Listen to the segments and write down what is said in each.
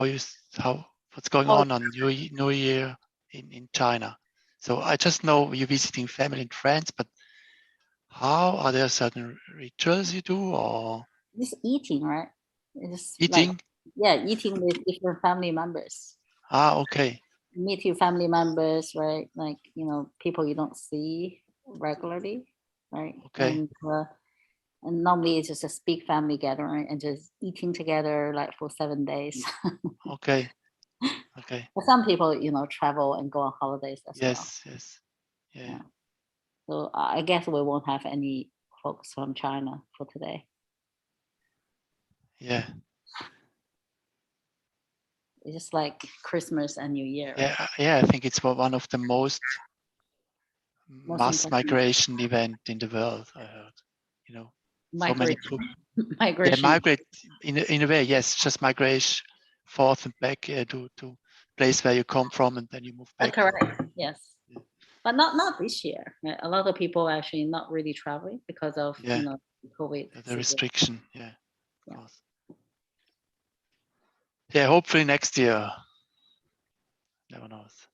what's going Oh, on New Year in China. So I just know you're visiting family and friends, but how are there certain rituals you do or just eating, right? It's like, eating? yeah, eating with different family members. Okay. Meet your family members, right? Like, people you don't see regularly, right? Okay. And normally it's just a big family gathering and just eating together like for 7 days. Okay. Okay. But some people, travel and go on holidays as well. Yes. Yeah. Yeah. So I guess we won't have any folks from China for today. Yeah. It's just like Christmas and New Year, right? Yeah. I think it's one of the most Most mass important migration event in the world. I heard. So many migration. people. Yeah, Migration. migrate in a way. Yes, just migration forth and back to place where you come from, and then you move back. Correct. Yes. Yeah. But not this year. Right? A lot of people actually not really traveling because of Yeah. COVID The situation. restriction. Yeah, of Yeah. course. Yeah, hopefully next year. Never knows.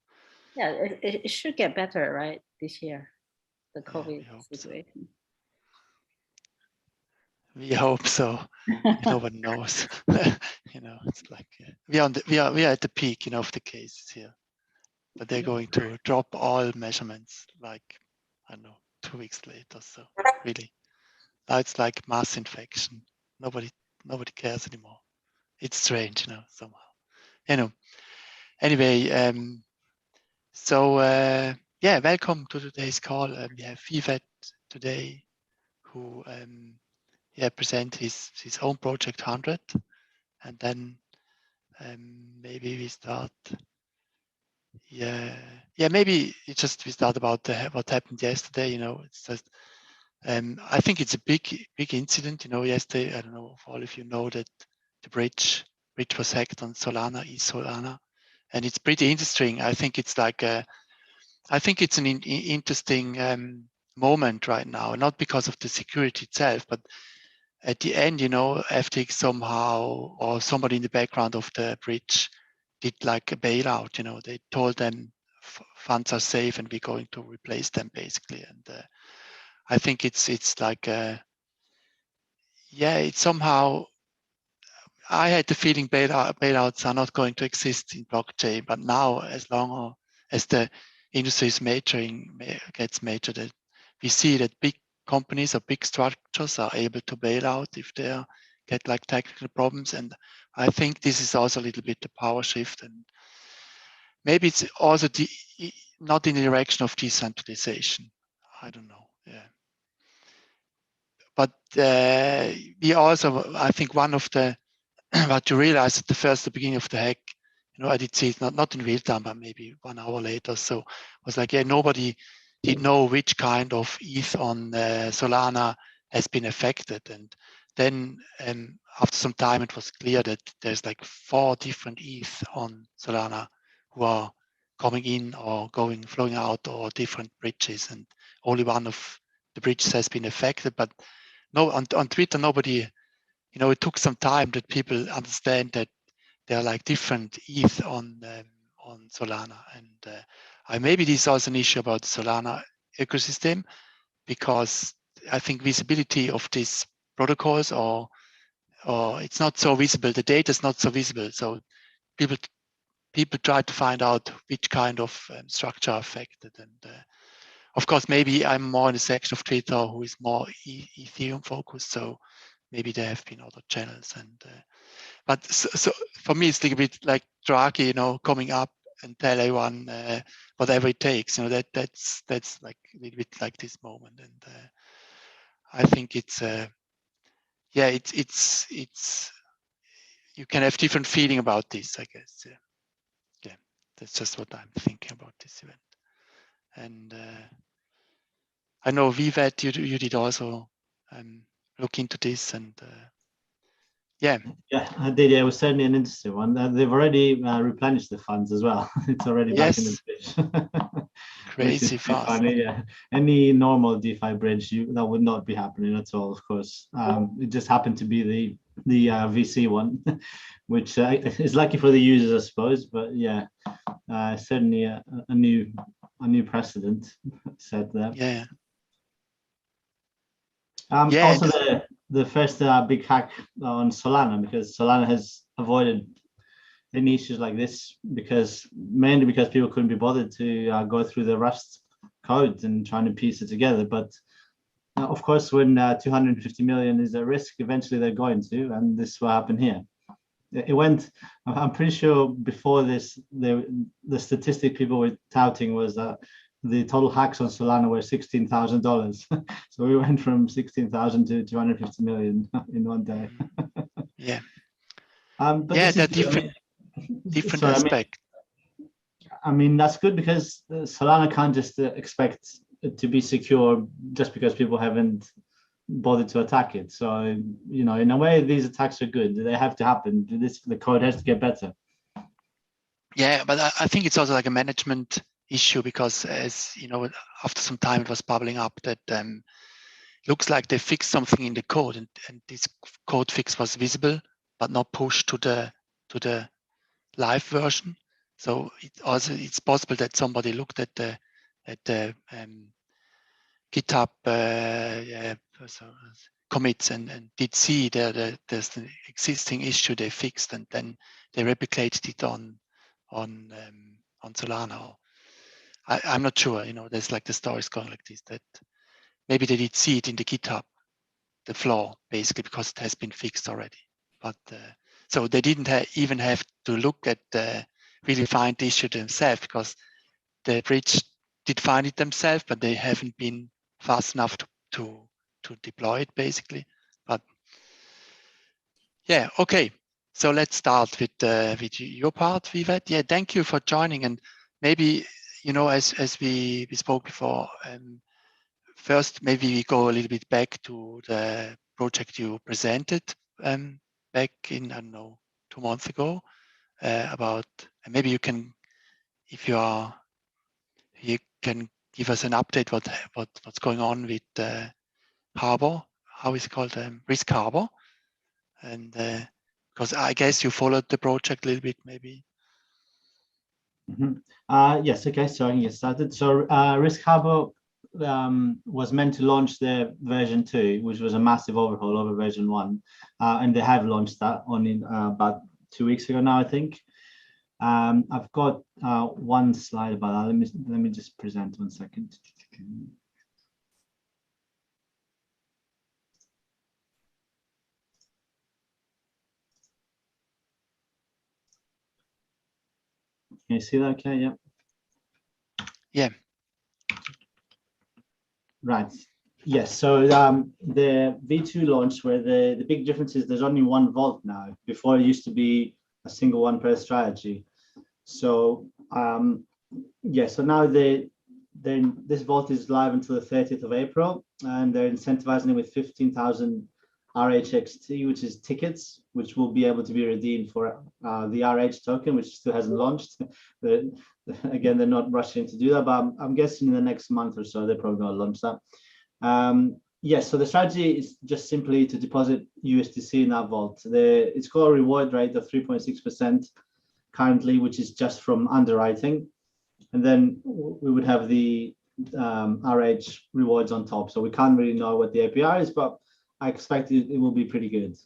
Yeah, it should get better, right? This year, the Yeah, COVID we hope so. situation. We hope so. No one knows. It's like we are at the peak, of the cases here, but they're going to drop all measurements like I don't know 2 weeks later. So really, now it's like mass infection. Nobody cares anymore. It's strange, somehow. Anyway, so yeah, welcome to today's call. We have Vivet today, who present his own project 100, and then maybe we start. Maybe we start about what happened yesterday. It's just I think it's a big incident. Yesterday, I don't know if all of you know that the bridge was hacked on Solana, Solana, and it's pretty interesting. I think it's like I think it's an interesting moment right now, not because of the security itself, but at the end, FTX somehow or somebody in the background of the bridge did like a bailout. They told them funds are safe and we're going to replace them basically. And I think it's like it's somehow. I had the feeling bailouts are not going to exist in blockchain, but now as long as the industry is gets matured, we see that big companies or big structures are able to bail out if they get like technical problems. And I think this is also a little bit the power shift, and maybe it's also not in the direction of decentralization. I don't know. Yeah. But we also, I think one of the what you realize at the beginning of the hack, I did see it not in real time, but maybe 1 hour later. So was like, nobody did know which kind of ETH on Solana has been affected. And then after some time, it was clear that there's like 4 different ETH on Solana who are coming in or flowing out, or different bridges. And only one of the bridges has been affected. But no, on Twitter, nobody. It took some time that people understand that there are like different ETH on Solana, and maybe this is also an issue about the Solana ecosystem, because I think visibility of these protocols or it's not so visible. The data is not so visible, so people try to find out which kind of structure are affected. And of course, maybe I'm more in the section of Twitter who is more Ethereum focused, so maybe there have been other channels. And but so for me, it's like a bit like Draghi, coming up and tell everyone whatever it takes. That's like a little bit like this moment. And I think it's it's you can have different feeling about this, I guess. Yeah, that's just what I'm thinking about this event. And I know Vivet, you did also look into this, and yeah, I did. Yeah, it was certainly an interesting one. They've already replenished the funds as well. It's already back in the pitch. crazy is pretty fast. funny, yeah. Any normal DeFi bridge, that would not be happening at all, of course. It just happened to be the VC one, which is lucky for the users, I suppose. But yeah, certainly a new precedent set there. Yeah. Yeah, also the first big hack on Solana, because Solana has avoided any issues like this mainly because people couldn't be bothered to go through the Rust code and trying to piece it together. But of course, when 250 million is at risk, eventually they're going to, and this will happen here. It went. I'm pretty sure before this, the statistic people were touting was that the total hacks on Solana were $16,000. So we went from 16,000 to 250 million in one day. Yeah. But yeah, they're different so, aspect. I mean, that's good because Solana can't just expect it to be secure just because people haven't bothered to attack it. So, in a way, these attacks are good. They have to happen. The code has to get better. Yeah, but I think it's also like a management issue because, as you know, after some time it was bubbling up that looks like they fixed something in the code, and this code fix was visible but not pushed to the live version. So it's possible that somebody looked at the GitHub commits and did see there's an existing issue they fixed, and then they replicated it on Solana. I'm not sure. There's like the stories going like this, that maybe they did see it in the GitHub, the flaw, basically because it has been fixed already. But so they didn't even have to look at the really find the issue themselves, because the bridge did find it themselves, but they haven't been fast enough to deploy it, basically. But yeah, okay. So let's start with your part, Vivet. Yeah, thank you for joining. And maybe, as we spoke before, first, maybe we go a little bit back to the project you presented back in, I don't know, 2 months ago, about, and maybe you can, if you can give us an update what's going on with Harbor. How is it called? Risk Harbor. And because I guess you followed the project a little bit, maybe. Yes, okay, so I can get started. So Risk Harbor was meant to launch their version 2, which was a massive overhaul over version 1. And they have launched that only about 2 weeks ago now, I think. I've got one slide about that. Let me just present 1 second. Can you see that? Okay, yeah. Yeah. Right. Yes. So the V2 launch, where the big difference is there's only one vault now. Before it used to be a single one per strategy. So yeah. So now this vault is live until the 30th of April, and they're incentivizing it with 15,000 RHXT, which is tickets, which will be able to be redeemed for the RH token, which still hasn't launched. Again, they're not rushing to do that, but I'm guessing in the next month or so, they're probably going to launch that. Yes, so the strategy is just simply to deposit USDC in that vault. It's got a reward rate of 3.6% currently, which is just from underwriting. And then we would have the RH rewards on top. So we can't really know what the APR is, but I expect it will be pretty good.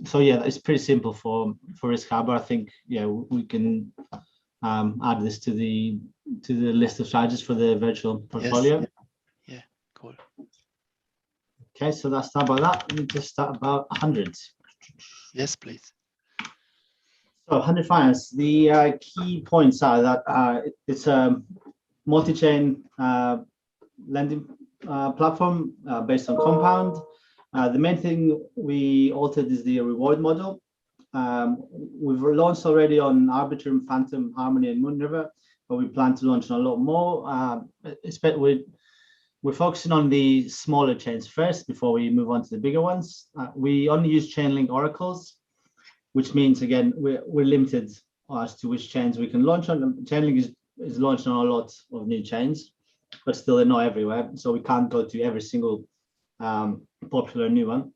So yeah, it's pretty simple for Risk Harbor. I think, yeah, we can add this to the list of strategies for the virtual portfolio. Yes. Yeah, cool. Okay, so that's not about that. Let me just start about hundreds. Yes, please. So 100 Finance, the key points are that it's a multi-chain lending platform based on Compound. The main thing we altered is the reward model. We've launched already on Arbitrum, Phantom, Harmony, and Moonriver, but we plan to launch on a lot more. We're focusing on the smaller chains first before we move on to the bigger ones. We only use Chainlink oracles, which means, again, we're limited as to which chains we can launch on. Chainlink is is launching on a lot of new chains, but still they're not everywhere. So we can't go to every single popular new one.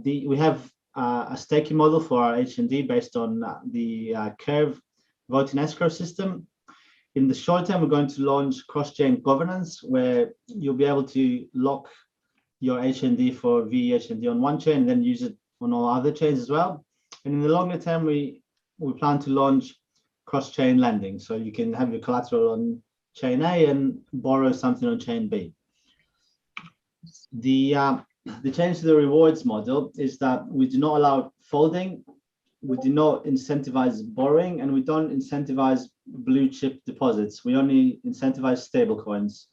We have a staking model for our HND based on the Curve voting escrow system. In the short term, we're going to launch cross-chain governance, where you'll be able to lock your HND for VHND on one chain and then use it on all other chains as well. And in the longer term, we plan to launch cross-chain lending. So you can have your collateral on chain A and borrow something on chain B. The change to the rewards model is that we do not allow folding, we do not incentivize borrowing, and we don't incentivize blue chip deposits. We only incentivize stablecoins.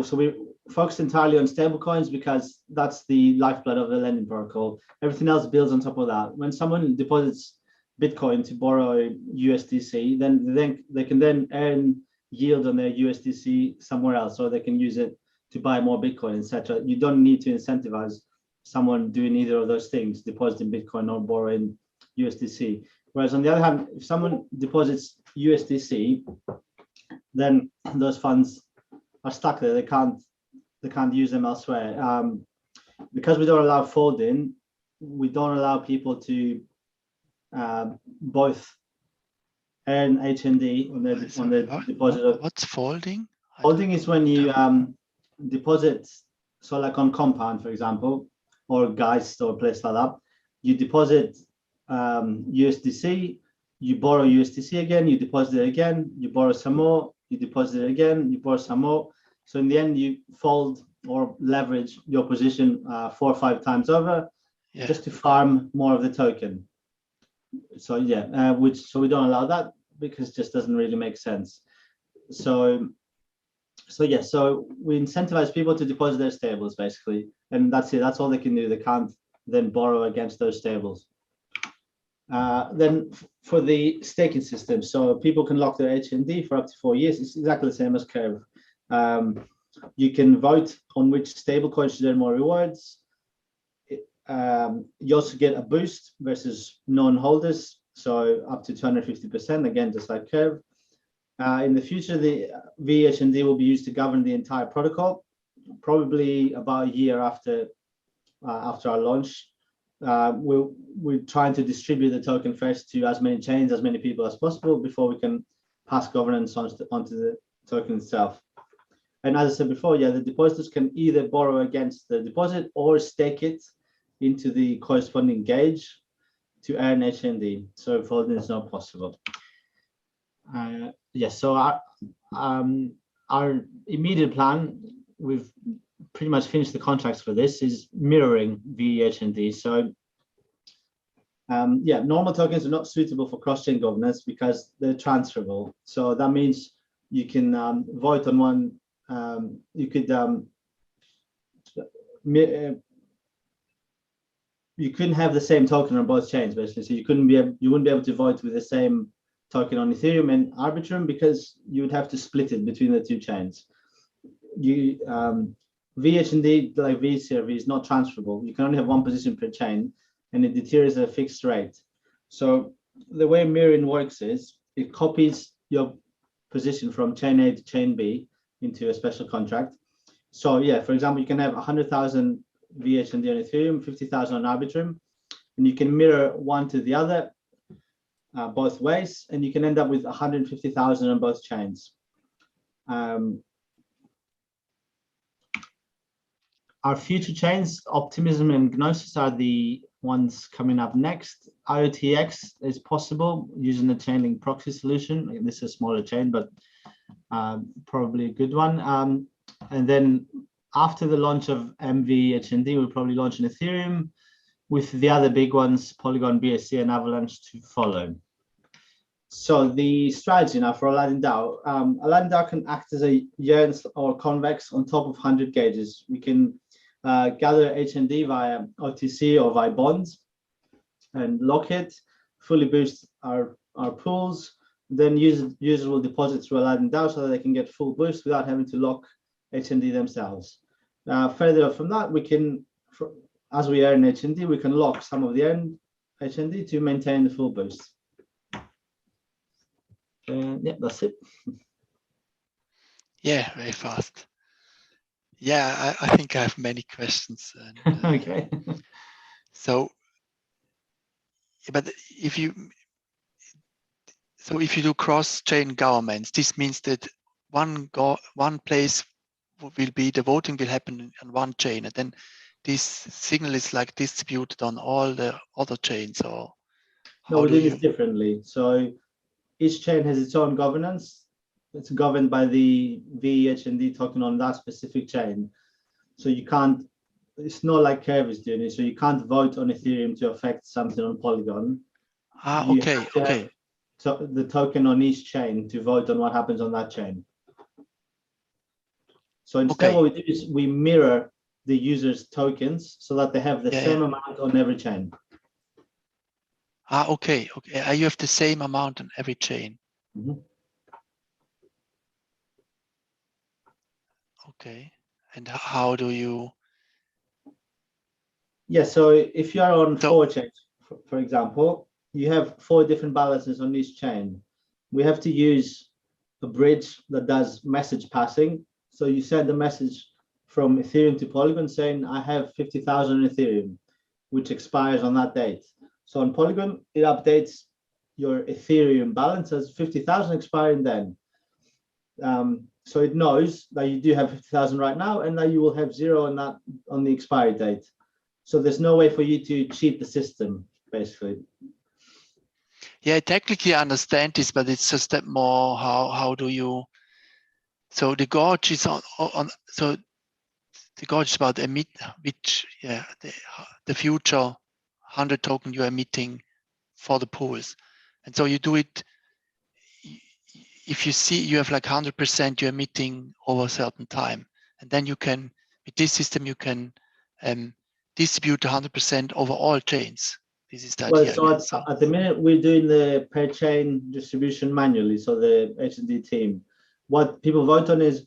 So we focused entirely on stablecoins because that's the lifeblood of the lending protocol. Everything else builds on top of that. When someone deposits Bitcoin to borrow USDC, then they can then earn yield on their USDC somewhere else, or they can use it to buy more Bitcoin, etc. You don't need to incentivize someone doing either of those things, depositing Bitcoin or borrowing USDC. Whereas on the other hand, if someone deposits USDC, then those funds are stuck there. They can't use them elsewhere. Because we don't allow folding, we don't allow people to both earn HND on their deposit. What's folding? Folding is when you deposit, so like on Compound, for example, or Geist or a place like that, you deposit USDC, you borrow USDC again, you deposit it again, you borrow some more, you deposit it again, you borrow some more. So in the end, you fold or leverage your position 4 or 5 times over, just to farm more of the token. So so we don't allow that because it just doesn't really make sense. So we incentivize people to deposit their stables basically, and that's it. That's all they can do. They can't then borrow against those stables. Then for the staking system, so people can lock their HND for up to 4 years. It's exactly the same as Curve. You can vote on which stablecoin should earn more rewards. You also get a boost versus non-holders, so up to 250%, again, just like Curve. In the future, the VHND will be used to govern the entire protocol, probably about a year after our launch. We're trying to distribute the token first to as many chains, as many people as possible before we can pass governance onto the token itself. And as I said before, the depositors can either borrow against the deposit or stake it into the corresponding gauge to earn HND. So folding is not possible. So our immediate plan, we've pretty much finished the contracts for this, is mirroring VHND. So normal tokens are not suitable for cross-chain governance because they're transferable. So that means you can vote on one. You couldn't have the same token on both chains, basically. So you wouldn't be able to vote with the same token on Ethereum and Arbitrum because you would have to split it between the 2 chains. VHND, like VCRV, is not transferable. You can only have one position per chain, and it deteriorates at a fixed rate. So the way mirroring works is it copies your position from chain A to chain B into a special contract. So for example, you can have 100,000 VHND on Ethereum, 50,000 on Arbitrum, and you can mirror one to the other both ways, and you can end up with 150,000 on both chains. Our future chains, Optimism and Gnosis, are the ones coming up next. IOTX is possible using the Chainlink proxy solution. This is a smaller chain, but probably a good one. And then after the launch of MVHND, we'll probably launch an Ethereum with the other big ones, Polygon, BSC, and Avalanche to follow. So the strategy now for Aladdin DAO. Aladdin DAO can act as a yearn or convex on top of 100 gauges. We can gather HND via OTC or via bonds and lock it, fully boost our pools. Then users will deposit through Aladdin DAO so that they can get full boost without having to lock HND themselves. Further from that, we can, as we earn HND, we can lock some of the earned HND to maintain the full boost. Yeah, that's it. Yeah, very fast. Yeah, I think I have many questions. And, Okay. so, but if you do cross-chain governments, this means that one place will be the voting will happen on one chain, and then this signal is like distributed on all the other chains, or No, how we do do this you? differently. So each chain has its own governance. It's governed by the VHND token on that specific chain. So you can't, it's not like Curve is doing it. So you can't vote on Ethereum to affect something on Polygon. You Okay, have to okay, have the token on each chain to vote on what happens on that chain. So instead, okay. what we do is we mirror the user's tokens so that they have the Yeah, same yeah. amount on every chain. Okay, okay. You have the same amount on every chain. Mhm. Okay. And how do you? Yeah, so if you are on So, 4 chains, for example, you have 4 different balances on each chain. We have to use a bridge that does message passing. So you send a message from Ethereum to Polygon saying, I have 50,000 Ethereum, which expires on that date. So on Polygon, it updates your Ethereum balance as 50,000 expiring then. So it knows that you do have 50,000 right now and that you will have 0 on that on the expiry date. So there's no way for you to cheat the system, basically. yeah, technically I understand this, but it's just that more how do you? So the gauge is on so the gauge is about emit which the future 100 token you're emitting for the pools, and so you do it. If you see you have like 100% you're emitting over a certain time, and then you can with this system you can distribute 100% over all chains. This is the Well, idea, I so guess. So at the minute, we're doing the per chain distribution manually. So the H&D team, what people vote on is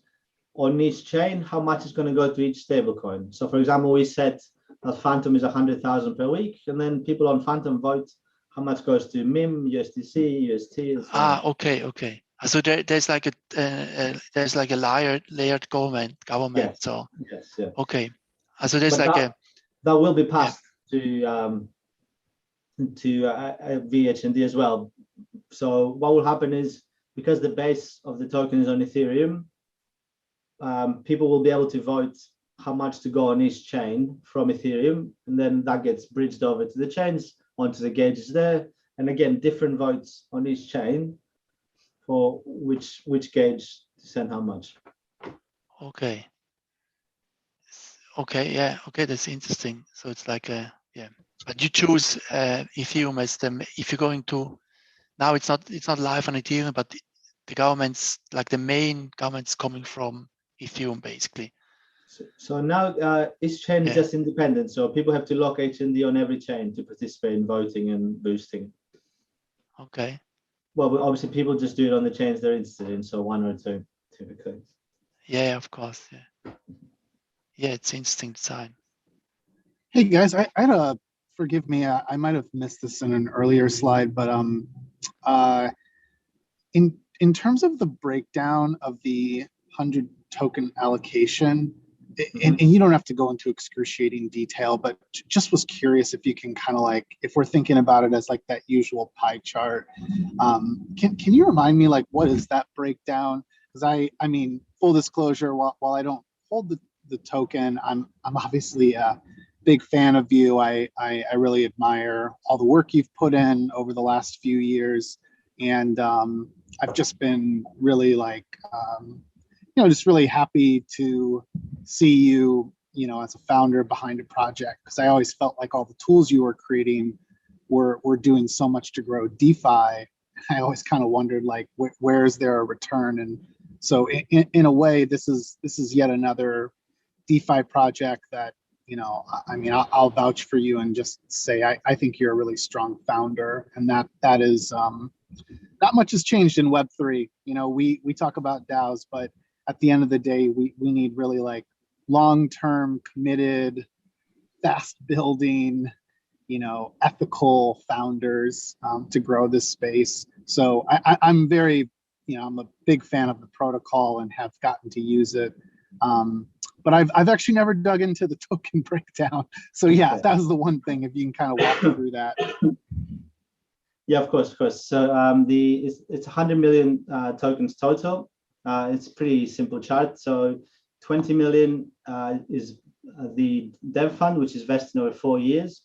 on each chain, how much is going to go to each stablecoin. So for example, we set that Phantom is 100,000 per week, and then people on Phantom vote how much goes to MIM, USDC, UST, and so on. okay, okay. So there's like a layered government. Yes, So yes, yeah. okay. So there's But like a that will be yeah. passed to VHND as well. So what will happen is, because the base of the token is on Ethereum, people will be able to vote how much to go on each chain from Ethereum, and then that gets bridged over to the chains, onto the gauges there, and again, different votes on each chain for which gauge to send how much. Okay. Okay, yeah, okay, that's interesting. So it's like but you choose Ethereum as if you're going to now it's not live on Ethereum, but the government's like the main government's coming from Ethereum basically. So now each chain is just independent. So people have to lock HND on every chain to participate in voting and boosting. Okay. Well, obviously people just do it on the chains they're interested in. So 1 or 2 typically. Yeah, of course. Yeah. Yeah, it's interesting design. Hey guys, I had forgive me, I might have missed this in an earlier slide, but in terms of the breakdown of the 100 token allocation, and you don't have to go into excruciating detail, but just was curious if you can kind of like, if we're thinking about it as like that usual pie chart, can you remind me like what is that breakdown? Because I mean, full disclosure, while I don't hold the token, I'm obviously a big fan of you. I really admire all the work you've put in over the last few years, and I've just been really like just really happy to see you as a founder behind a project, because I always felt like all the tools you were creating were doing so much to grow DeFi. I always kind of wondered like where is there a return, and so in a way this is yet another DeFi project that I mean I'll vouch for you and just say I think you're a really strong founder, and that is not much has changed in Web3. We talk about DAOs, but at the end of the day, we need really like long-term committed, fast building, ethical founders to grow this space. So I'm very, I'm a big fan of the protocol and have gotten to use it. But I've actually never dug into the token breakdown. So yeah, that was the one thing, if you can kind of walk through that. Yeah, of course. So it's 100 million tokens total. It's a pretty simple chart. So 20 million is the dev fund, which is vested over 4 years.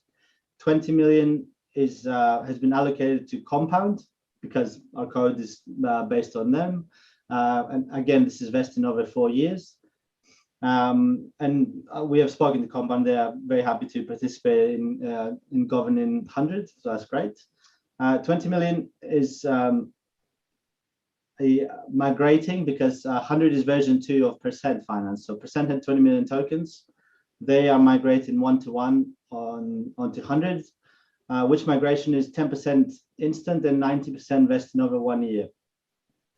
20 million is has been allocated to Compound because our code is based on them. And again, this is vested over 4 years. And we have spoken to Compound. They are very happy to participate in governing 100, so that's great. 20 million is migrating because 100 is version 2 of Percent Finance. So Percent had 20 million tokens. They are migrating 1-to-1 onto 100, which migration is 10% instant and 90% vested over 1 year.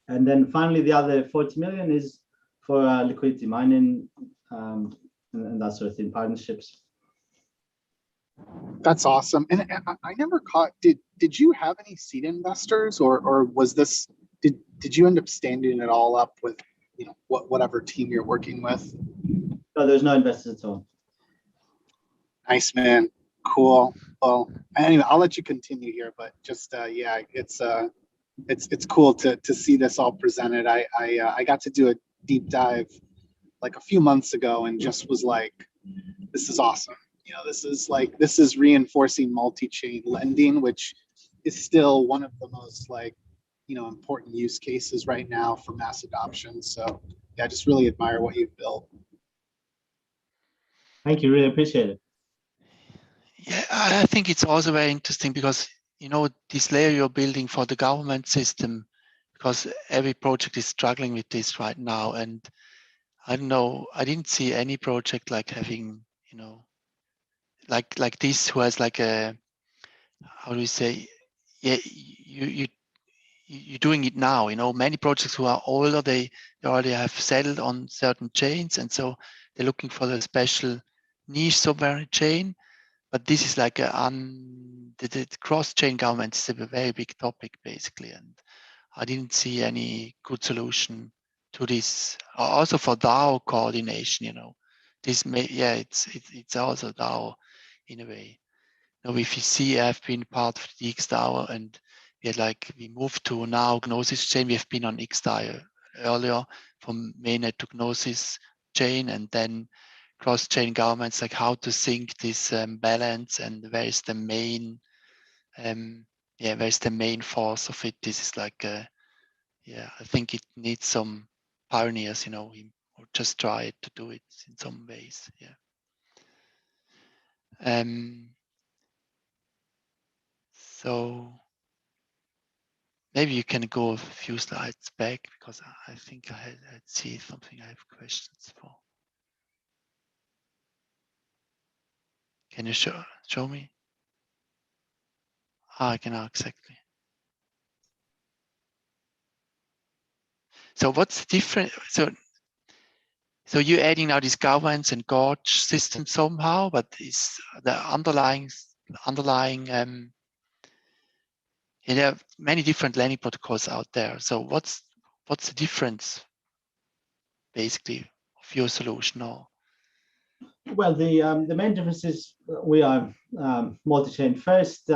And then finally, the other 40 million is for liquidity mining and that sort of thing, partnerships. That's awesome. And I never caught, did you have any seed investors, or was this, did you end up standing it all up with, whatever team you're working with? No, there's no investors at all. Nice, man. Cool. Well, anyway, I'll let you continue here, but just yeah, it's cool to see this all presented. I got to do a deep dive like a few months ago and just was like, this is awesome. This is reinforcing multi-chain lending, which is still one of the most important use cases right now for mass adoption. So yeah, I just really admire what you've built. Thank you, really appreciate it. Yeah, I think it's also very interesting because, this layer you're building for the government system, because every project is struggling with this right now. And I don't know, I didn't see any project like having, like this, who has like a, how do we say, yeah, you're doing it now. Many projects who are older, they already have settled on certain chains, and so they're looking for the special niche sovereign chain. But this is like the cross-chain government is a very big topic basically, and I didn't see any good solution to this. Also for DAO coordination, this it's also DAO in a way. If you see, I've been part of the XDAO, and we moved to now Gnosis chain. We have been on XDAO earlier from mainnet to Gnosis chain, and then cross-chain governments, like how to sync this balance, and where is the main where's the main force of it. This is like I think it needs some pioneers, who just try to do it in some ways. So maybe you can go a few slides back, because I think I see something I have questions for. Can you show me? I can exactly. So what's the difference? So you're adding now these governance and gorge system somehow, but is the underlying there are many different lending protocols out there. So what's the difference basically of your solution? Or Well, the main difference is we are multi-chain first.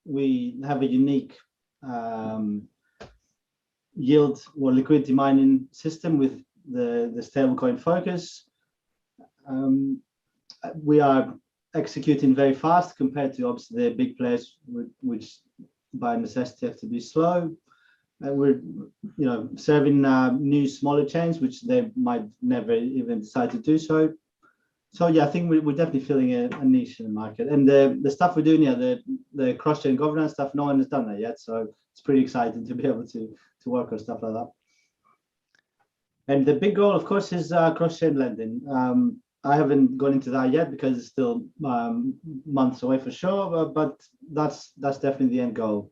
We have a unique yield or liquidity mining system with the stablecoin focus. We are executing very fast compared to obviously the big players, which by necessity have to be slow. We're serving new smaller chains, which they might never even decide to do so. So yeah, I think we're definitely filling a niche in the market. And the stuff we're doing here, the cross-chain governance stuff, no one has done that yet. So it's pretty exciting to be able to work on stuff like that. And the big goal, of course, is cross-chain lending. I haven't gone into that yet because it's still months away for sure, but that's definitely the end goal.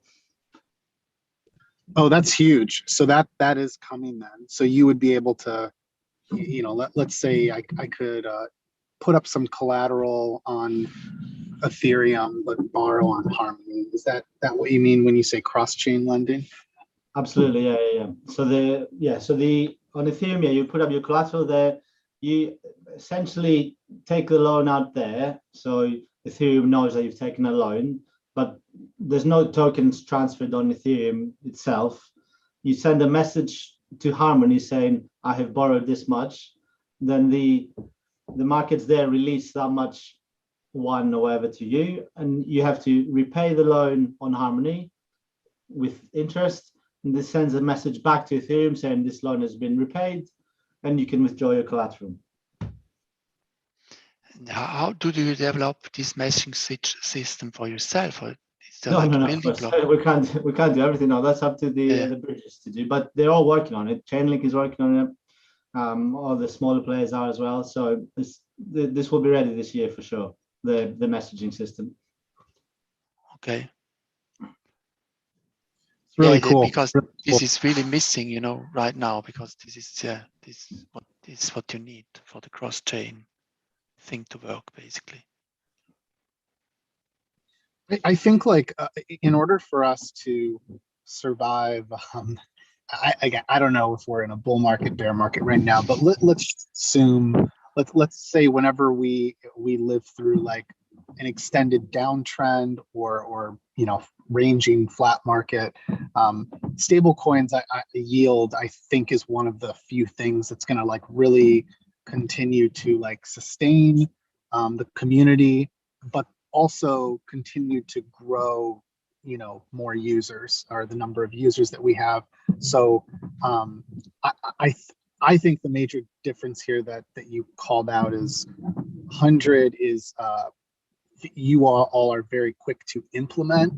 Oh, that's huge. So that is coming then. So you would be able to, let's say I could put up some collateral on Ethereum but borrow on Harmony. Is that what you mean when you say cross-chain lending? Absolutely, yeah. So on Ethereum, you put up your collateral there. You essentially take the loan out there, so Ethereum knows that you've taken a loan, but there's no tokens transferred on Ethereum itself. You send a message to Harmony saying, "I have borrowed this much." Then the markets there release that much one or whatever to you, and you have to repay the loan on Harmony with interest. And this sends a message back to Ethereum saying this loan has been repaid, and you can withdraw your collateral. How do you develop this messaging system for yourself? Or is there No, like a no. building block? We can't do everything now. That's up to the bridges to do. But they're all working on it. Chainlink is working on it. All the smaller players are as well. So this will be ready this year for sure. The messaging system. Okay. It's really cool. Because really this cool. is really missing, right now, because this is what you need for the cross-chain thing to work, basically. I think like in order for us to survive, I don't know if we're in a bull market, bear market right now, but let's assume, let's say whenever we live through like an extended downtrend or ranging flat market, stable coins yield, I think, is one of the few things that's going to like really continue to like sustain the community, but also continue to grow more users, or the number of users that we have. So I think the major difference here that you called out is 100 is you all are very quick to implement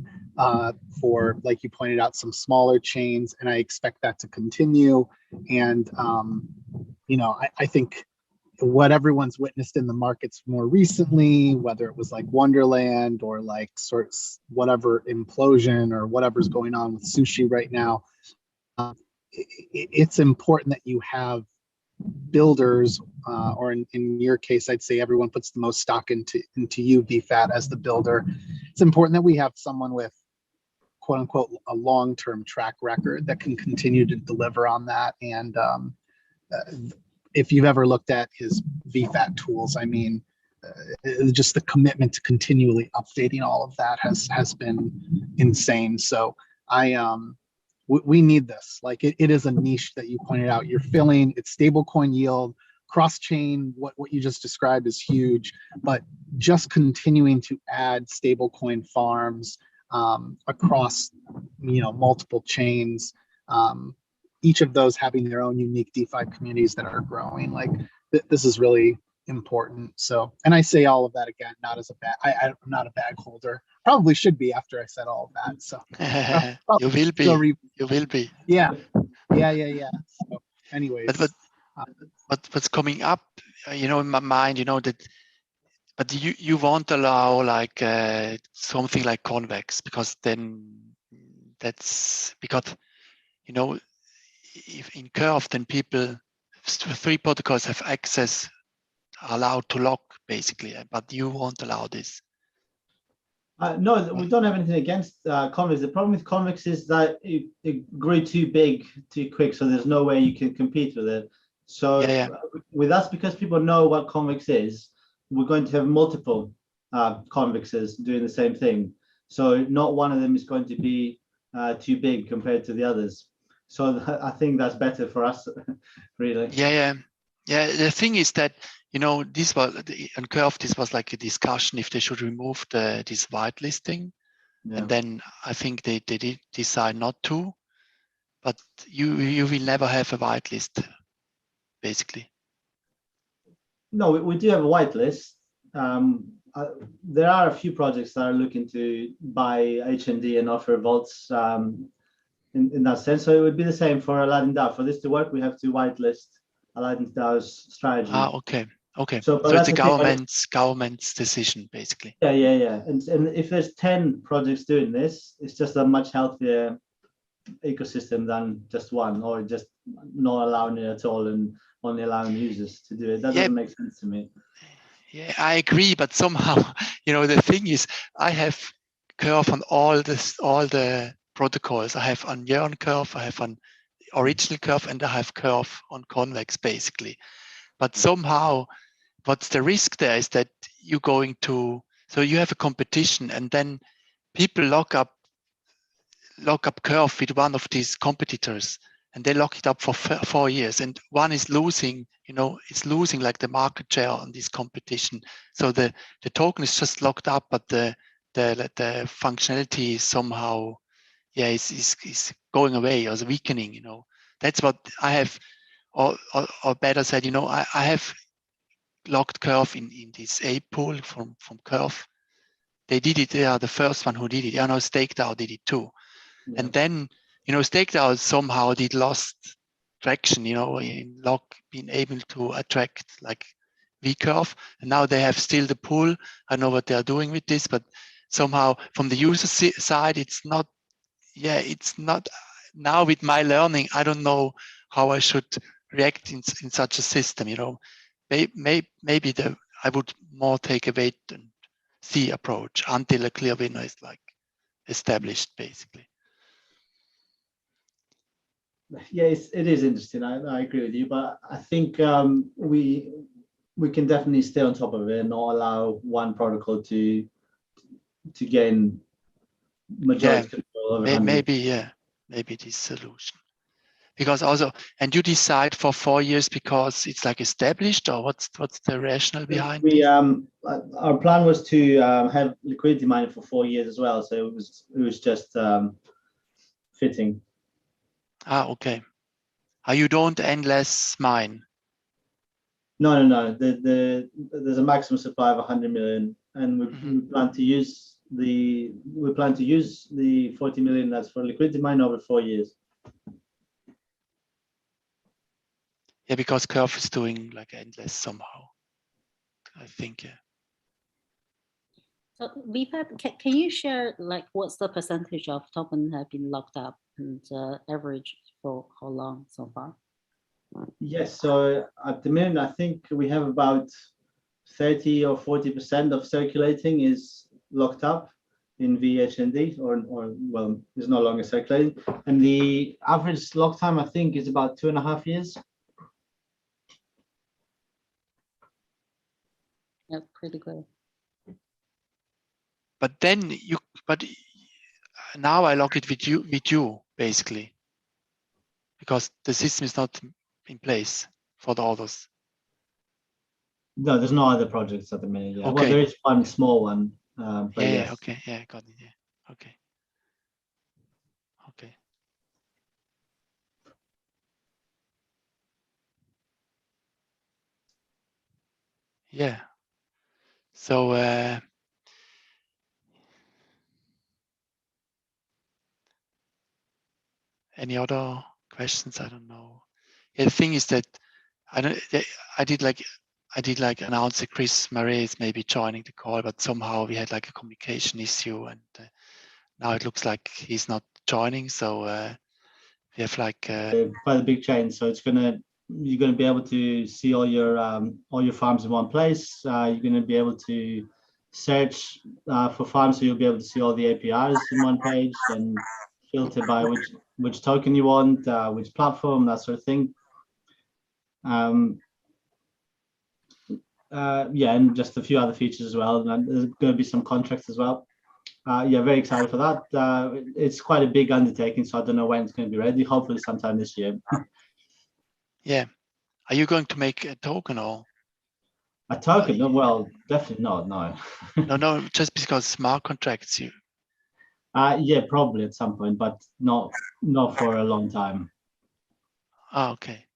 for, like you pointed out, some smaller chains, and I expect that to continue. And I think what everyone's witnessed in the markets more recently, whether it was like Wonderland or like whatever implosion or whatever's going on with sushi right now, it's important that you have builders, or in your case, I'd say everyone puts the most stock into you, VFAT, as the builder. It's important that we have someone with, quote unquote, a long-term track record that can continue to deliver on that. And if you've ever looked at his VFAT tools, I mean, just the commitment to continually updating all of that has been insane. So we need this. Like it is a niche that you pointed out. You're filling. It's stablecoin yield, cross-chain. What you just described is huge, but just continuing to add stablecoin farms across multiple chains. Each of those having their own unique DeFi communities that are growing. Like this is really important. So, and I say all of that again, not as a bag. I'm not a bag holder. Probably should be after I said all of that. So you will be. You will be. Yeah. So, anyways, but what's coming up, in my mind, that. But you won't allow like something like convex, because then that's because if in Curve, then people, 3 protocols have access, are allowed to lock basically, but you won't allow this. No, we don't have anything against convex. The problem with convex is that it grew too big too quick, so there's no way you can compete with it. So with us, because people know what convex is, we're going to have multiple convexes doing the same thing. So not one of them is going to be too big compared to the others. So I think that's better for us, really. Yeah. The thing is that, this was on Curve. This was like a discussion if they should remove this whitelisting, and then I think they did decide not to. But you will never have a whitelist, basically. No, we do have a whitelist. There are a few projects that are looking to buy HND and offer vaults in that sense. So it would be the same for Aladdin DAO. For this to work, we have to whitelist Aladdin DAO's strategy. Okay. So it's the government's decision, basically. Yeah. And if there's 10 projects doing this, it's just a much healthier ecosystem than just one, or just not allowing it at all and only allowing users to do it. That doesn't make sense to me. Yeah, I agree, but somehow, the thing is, I have curve on all the protocols. I have on Jörn curve, I have on original curve, and I have curve on convex, basically. But somehow, what's the risk there is that you're going to, so you have a competition, and then people lock up curve with one of these competitors, and they lock it up for 4 years, and one is losing, it's losing like the market share on this competition. So the token is just locked up, but the functionality is somehow, is going away or is weakening. That's what I have, or better said, I have locked curve in this A pool from curve. They did it. They are the first one who did it. I know StakeDAO did it too. Yeah. And then, StakeDAO somehow did lost traction, in lock being able to attract like V curve. And now they have still the pool. I know what they are doing with this, but somehow from the user side, it's not. Now with my learning, I don't know how I should react in such a system. Maybe I would more take a wait and see approach until a clear winner is like established, basically. Yeah, it is interesting. I agree with you, but I think we can definitely stay on top of it and not allow one protocol to gain majority control over 100. Maybe this solution. Because also, and you decide for 4 years because it's like established, or what's the rationale behind We this? our plan was to have liquidity mining for 4 years as well, so it was just fitting. Okay. You don't endless mine. No. There's a maximum supply of 100 million, and we plan to use the 40 million that's for liquidity mine over 4 years. Yeah, because Curve is doing like endless somehow, I think. Yeah. So Vipad, can you share like what's the percentage of token have been locked up and average for how long so far? Yes, so at the minute, I think we have about 30 or 40% of circulating is locked up in VHND, or well, is no longer circulating. And the average lock time, I think, is about 2.5 years. That's pretty good. But then now I lock it with you basically, because the system is not in place for the others. No, there's no other projects at the minute. Yeah. Okay. Well, there is one small one. But yes. Okay. Yeah, got it. Yeah. Okay. Yeah. So any other questions? I don't know. Yeah, the thing is that I did like announce that Chris Murray is maybe joining the call, but somehow we had like a communication issue, and now it looks like he's not joining. So we have like quite a big change. So you're gonna be able to see all your farms in one place. You're gonna be able to search for farms, so you'll be able to see all the APIs in one page and filter by which token you want, which platform, that sort of thing. Yeah, and just a few other features as well. And there's going to be some contracts as well. Yeah, very excited for that. It's quite a big undertaking, so I don't know when it's going to be ready. Hopefully sometime this year. Yeah. Are you going to make a token or? A token? No, well, definitely not. No. No, just because smart contracts. Yeah, probably at some point, but not for a long time. Okay.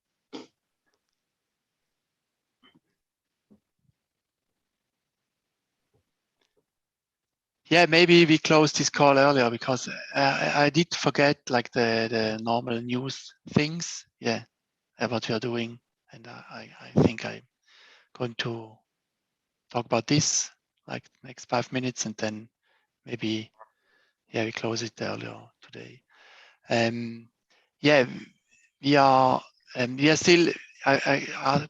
Yeah, maybe we closed this call earlier because I did forget like the normal news things. Yeah, what we are doing, and I think I'm going to talk about this like next 5 minutes, and then maybe we close it earlier today. Yeah, we are still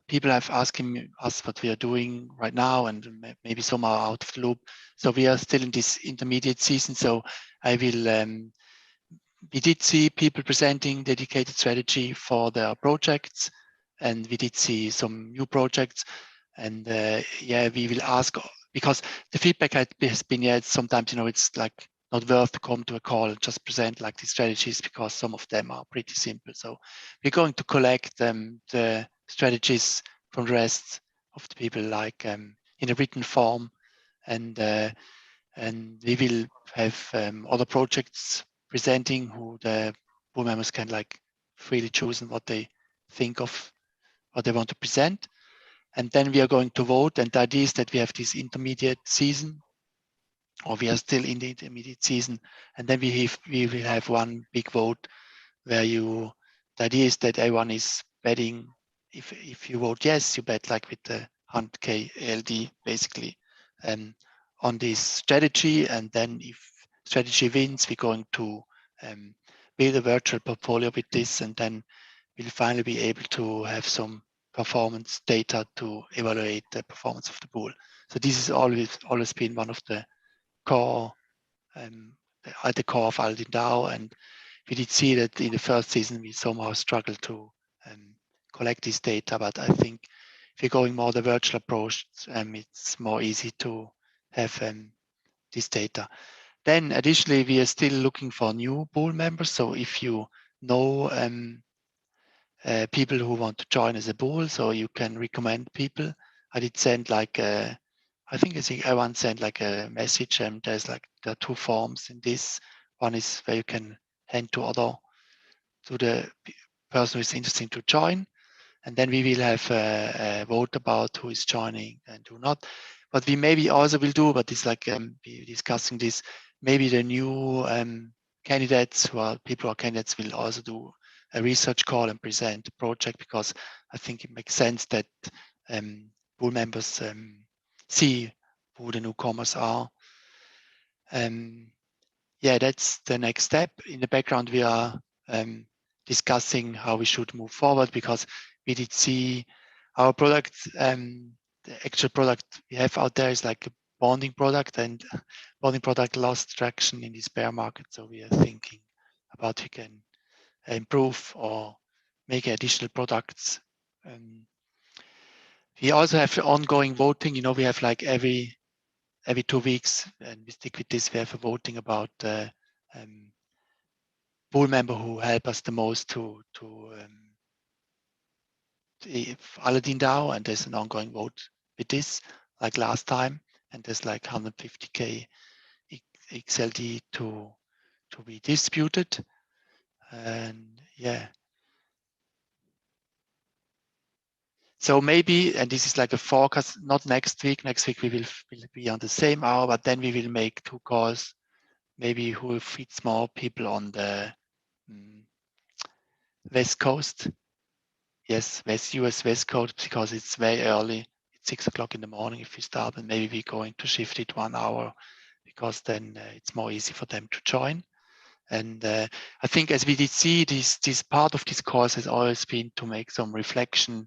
people have asking us what we are doing right now, and maybe some are out of the loop. So we are still in this intermediate season. So I will. We did see people presenting dedicated strategy for their projects, and we did see some new projects. And yeah, we will ask, because the feedback has been, yeah, sometimes, you know, it's like not worth to come to a call and just present like these strategies, because some of them are pretty simple. So we're going to collect the strategies from the rest of the people, like in a written form, and we will have other projects presenting who the board members can like freely choose what they think of, what they want to present. And then we are going to vote. And the idea is that we have this intermediate season, or we are still in the intermediate season. And then we will have one big vote where the idea is that everyone is betting. If you vote yes, you bet like with the 100K ALD basically on this strategy. And then if strategy wins, we're going to build a virtual portfolio with this. And then we'll finally be able to have some performance data to evaluate the performance of the Boule. So this has always been one of the core, at the core of Aldin DAO. And we did see that in the first season, we somehow struggled to collect this data. But I think if you're going more the virtual approach, it's more easy to have this data. Then additionally, we are still looking for new Boule members. So if you know people who want to join as a Boule, so you can recommend people. I did send like I think I once sent like a message, and there are two forms in this. One is where you can hand to the person who is interested to join, and then we will have a vote about who is joining and who not. But we maybe also will do, but it's like we discussing this. Maybe the new candidates people who are candidates will also do a research call and present the project, because I think it makes sense that Boule members see who the newcomers are. Yeah, that's the next step. In the background, we are discussing how we should move forward, because we did see our product, the actual product we have out there is like a bonding product, and bonding product lost traction in this bear market. So we are thinking about we can improve or make additional products. We also have ongoing voting. You know, we have like every 2 weeks, and we stick with this. We have a voting about Boule member who help us the most to Aladdin DAO, and there's an ongoing vote with this, like last time, and there's like 150K XLD to be distributed, and yeah. So maybe, and this is like a forecast, not next week. Next week we will be on the same hour, but then we will make 2 calls, maybe who fits more people on the West Coast. Yes, US West Coast, because it's very early. It's 6 o'clock in the morning if we start, and maybe we're going to shift it 1 hour, because then it's more easy for them to join. And I think, as we did see, this part of this course has always been to make some reflection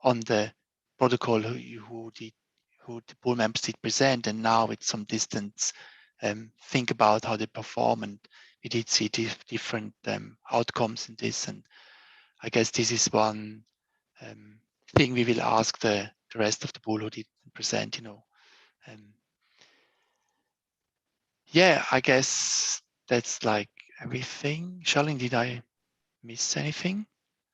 on the protocol who the Boule members did present, and now with some distance, think about how they perform. And we did see different outcomes in this. And I guess this is one thing we will ask the rest of the Boule who did present, you know. Yeah, I guess that's like everything. Charlene, did I miss anything?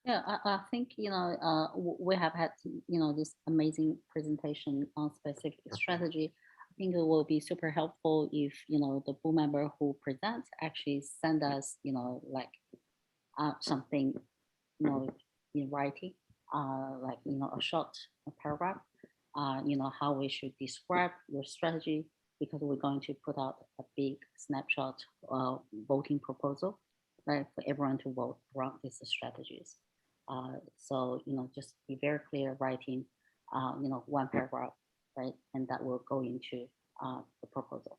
Yeah, I think, we have had, this amazing presentation on specific strategy. I think it will be super helpful if, the Boule member who presents actually send us, like something, in writing, like, a short paragraph, how we should describe your strategy, because we're going to put out a big snapshot voting proposal, right, for everyone to vote around these strategies. So, just be very clear writing, 1 paragraph, right? And that will go into the proposal.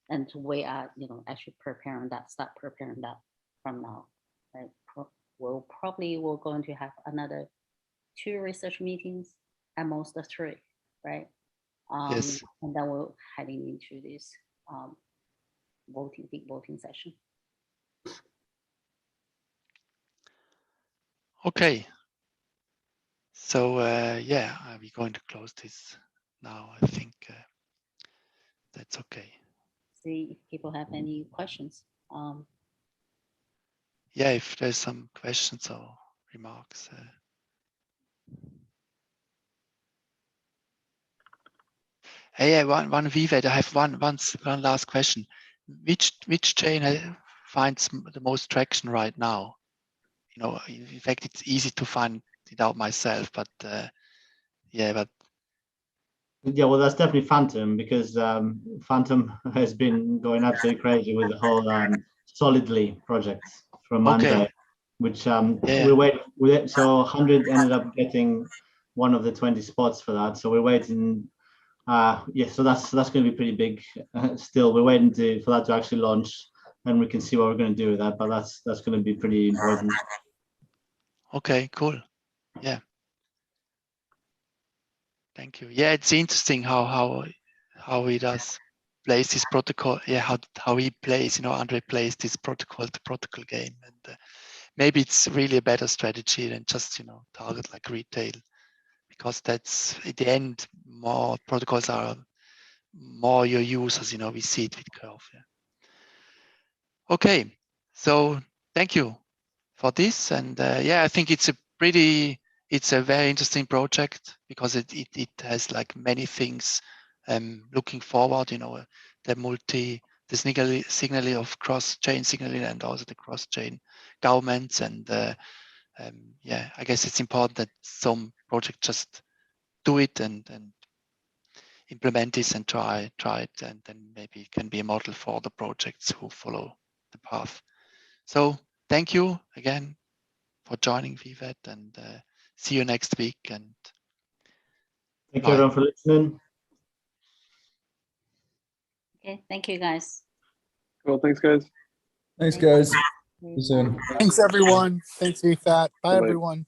And we are, actually start preparing that from now, right? we're going to have another 2 research meetings, at most 3, right? Yes. And then we're heading into this big voting session. Okay. So yeah, we're going to close this now. I think that's okay. See if people have any questions. Yeah, if there's some questions or remarks. Yeah, one VVET. I have one last question. Which chain finds the most traction right now? You know, in fact, it's easy to find it out myself, but yeah, but Yeah, well, that's definitely Phantom, because Phantom has been going absolutely crazy with the whole Solidly project from Okay. Andre, which Yeah. so 100 ended up getting one of the 20 spots for that. So we're waiting. Yeah, so that's going to be pretty big. Still, we're waiting for that to actually launch, and we can see what we're going to do with that. But that's going to be pretty important. Okay, cool. Yeah. Thank you. Yeah, it's interesting how he does plays this protocol. Yeah, how he plays. You know, Andre plays this protocol to protocol game, and maybe it's really a better strategy than just target like retail, because that's at the end more protocols are more your users. We see it with Curve. Yeah. Okay, so thank you for this, and yeah, I think it's a very interesting project, because it has like many things looking forward. The signaling of cross-chain signaling, and also the cross-chain governments, and yeah, I guess it's important that some projects just do it and implement this and try it, and then maybe it can be a model for the projects who follow the path. So thank you again for joining VVET, and see you next week. And Thank bye. you everyone for listening. Okay, thank you guys. Cool. Thanks, guys. Thanks, guys. See you. you soon. Thanks, everyone. Thanks, VFAT. Bye, Bye-bye. everyone.